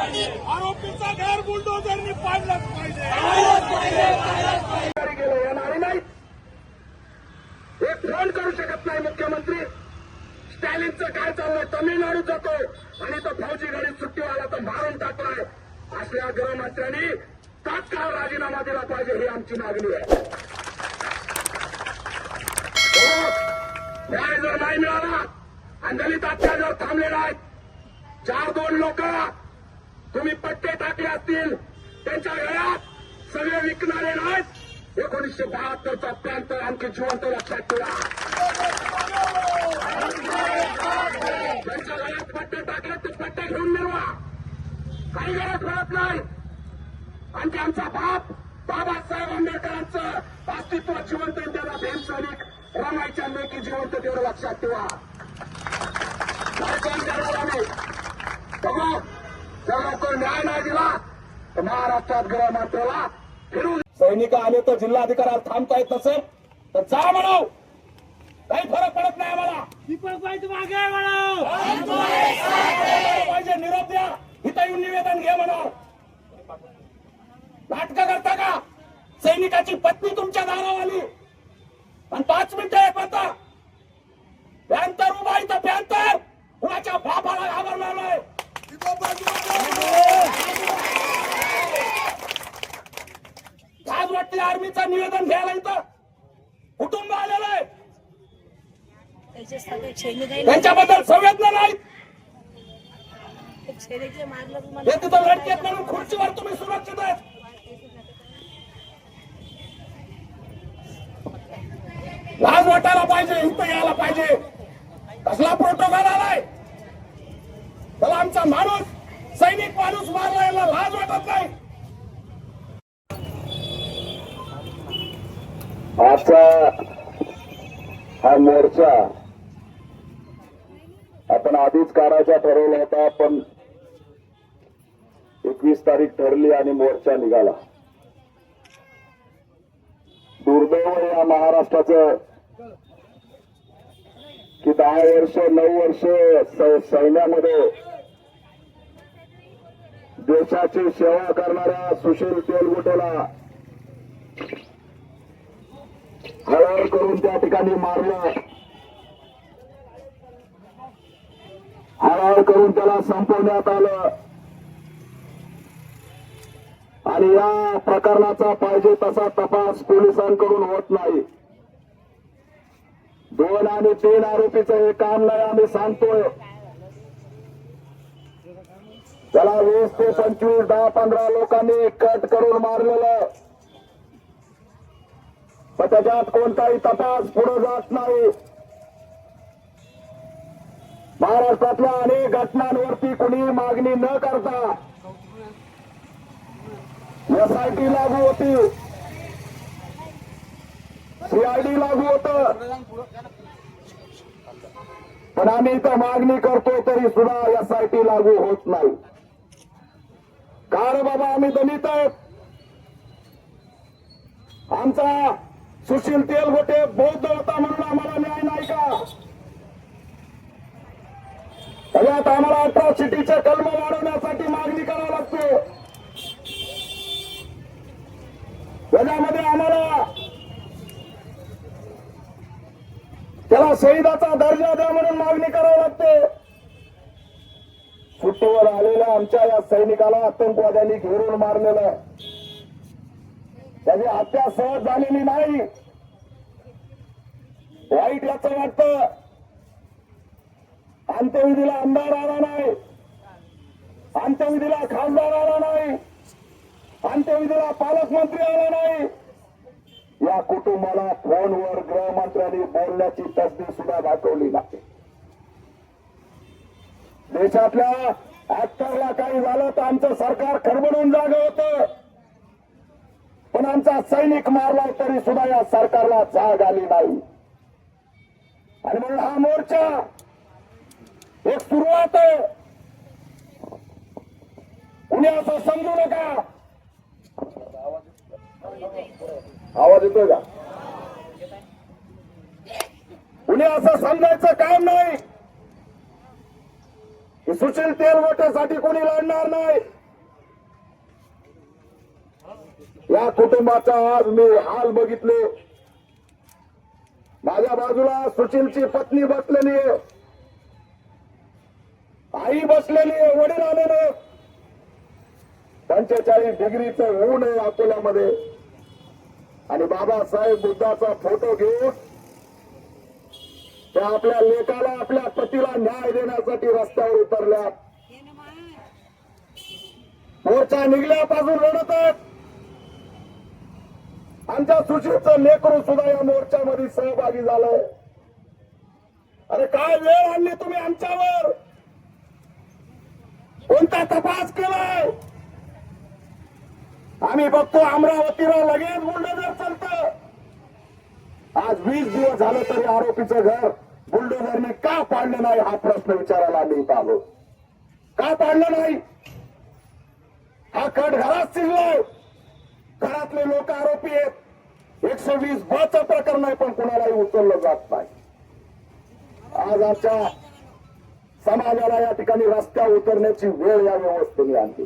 आरोपीचा घर बुलडोझरनी पाडलाच पाहिजे. येणार नाही. एक फोन करू शकत नाही मुख्यमंत्री. स्टॅलिनचं काय चाललंय, तमिळनाडू जातो आणि तो फौजी गाडी सुट्टीवाला तर मारून टाकलाय. असल्या गृहमंत्र्यांनी तात्काळ राजीनामा दिला पाहिजे, ही आमची मागणी आहे. न्याय जर नाही मिळाला आणि दलित अत्याचार थांबले नाहीत, 4-2 लोक तुम्ही पट्टे टाकले असतील, त्यांच्या घरात सगळे विकणारे नाहीत. 1972चा प्रांत आमचे जिवंत लक्षात ठेवा. त्यांच्या घरात पट्टे टाकले ते पट्टे घेऊन मिळवा, काही गरज पडत नाही. आणि आमचा बाबासाहेब आंबेडकरांचं अस्तित्व जिवंत त्याला भीमसैनिक रमायच्या लेखी जिवंत तेवढं लक्षात ठेवा. काय काम करणार आम्ही बघू. जर लवकर न्याय नाही दिला तर महाराष्ट्रात गृहमंत्र्याला फिरू. सैनिक आले तर जिल्हाधिकाऱ्याला थांबता येत नसेल तर जा म्हणाव, काही फरक पडत नाही आम्हाला. दीपक भाई मागे म्हणाव पाहिजे, निरोप द्या, इथं येऊन निवेदन घे म्हणाव. नाटकं करता का? सैनिकाची पत्नी तुमच्या दारावर आली आणि 5 मिनिटं एक म्हणता पॅन्थर उभा, इथं पॅन्थर कुणाच्या बापाला घाबरला नाही. आज वाटते आर्मीचं निवेदन घ्यायला इथं कुटुंब आलेलं आहे, त्यांच्याबद्दल संवेदना नाहीत. हे तिथं लढतेत म्हणून खुर्चीवर तुम्ही सुरक्षित आहेत. लाज वाटायला पाहिजे, इथं यायला पाहिजे. कसला प्रोटोकॉल आलाय? त्याला आमचा माणूस, सैनिक माणूस मारला, याला लाज वाटत नाही. आजचा हा मोर्चा आपण आधीच काढायचा ठरवला होता, पण 21 तारीख ठरली आणि मोर्चा निघाला. दुर्दैव या महाराष्ट्राचं की 10 वर्ष 9 वर्ष सैन्यामध्ये देशाची सेवा करणाऱ्या सुशील तेलगुटेला हळहळ करून त्या ठिकाणी मारलं, हळहळ करून त्याला संपवण्यात आलं. आणि या प्रकरणाचा पाहिजे तसा तपास पोलिसांकडून होत नाही. 2 आणि 3 आरोपीचं हे काम नाही, आम्ही सांगतोय. त्याला 20 ते 25, 10-15 लोकांनी कट करून मारलेलं, पण त्याच्यात कोणताही तपास पुढे जात नाही. महाराष्ट्रातल्या अनेक घटनांवरती कुणी मागणी न करता एसआयटी लागू होती, सीआयडी लागू होतं, पण आम्ही इथं मागणी करतो तरी सुद्धा एसआयटी लागू होत नाही. का रे बाबा, आम्ही दलित आहेत. आमचा सुशील तेलगुटे बौद्ध होता म्हणून आम्हाला न्याय नाही का? त्याच्यात आम्हाला अट्रॉसिटीचे कलम वाढवण्यासाठी मागणी करावी लागते. त्याच्यामध्ये आम्हाला त्याला शहीदाचा दर्जा द्या म्हणून मागणी करावी लागते. सुट्टीवर आलेल्या आमच्या या सैनिकाला आतंकवाद्यांनी घेरून मारलेलं, त्याची हत्या सहज झालेली नाही. वाईट याचं वाटतं, अंत्यविधीला आमदार आला नाही, अंत्यविधीला खासदार आला नाही, अंत्यविधीला पालकमंत्री आला नाही. या कुटुंबाला फोनवर गृहमंत्र्यांनी बोलण्याची तसदी सुद्धा दाखवली नाही. देशातल्या ऍक्टरला काही झालं तर आमचं सरकार खडबडून जागं होतं, पण आमचा सैनिक मारला तरी सुद्धा या सरकारला जाग आली नाही. आणि म्हणून हा मोर्चा एक सुरुवात आहे. कुणी असं समजू नका. आवाज येतोय का? कुणी असं समजायचं काम नाही की की सुशील तेलवटेसाठी कोणी लढणार नाही. या कुटुंबाचा आज मी हाल बघितले. माझ्या बाजूला सुशीलची पत्नी बसलेली आहे, आई बसलेली आहे, वडील आलेले. 45 डिग्रीचं ऊन आहे अकोल्यामध्ये आणि बाबासाहेब बुद्धाचा फोटो घेऊन त्या आपल्या लेकाला, आपल्या पतीला न्याय देण्यासाठी रस्त्यावर उतरल्या. मोर्चा निघल्यापासून रडत आहेत. आमच्या सुशीलचं लेकरू सुद्धा या मोर्चामध्ये सहभागी झालंय. अरे काय वेळ आणली तुम्ही आमच्यावर? कोणता तपास केलाय? आम्ही बघतो अमरावतीला लगेच बुलडोझर चालतं. आज 20 दिवस झालं तरी आरोपीचं घर बुलडोझरने का पाडलं नाही हा प्रश्न विचारायला आम्ही इथं आलो. का पाडलं नाही? हा कट घरात शिरलाय. घरातले लोक आरोपी आहेत. 120 ब प्रकरण आहे पण कुणालाही उचललं जात नाही. आज आमच्या समाजाला या ठिकाणी रस्त्यावर उतरण्याची वेळ या व्यवस्थेने आणली.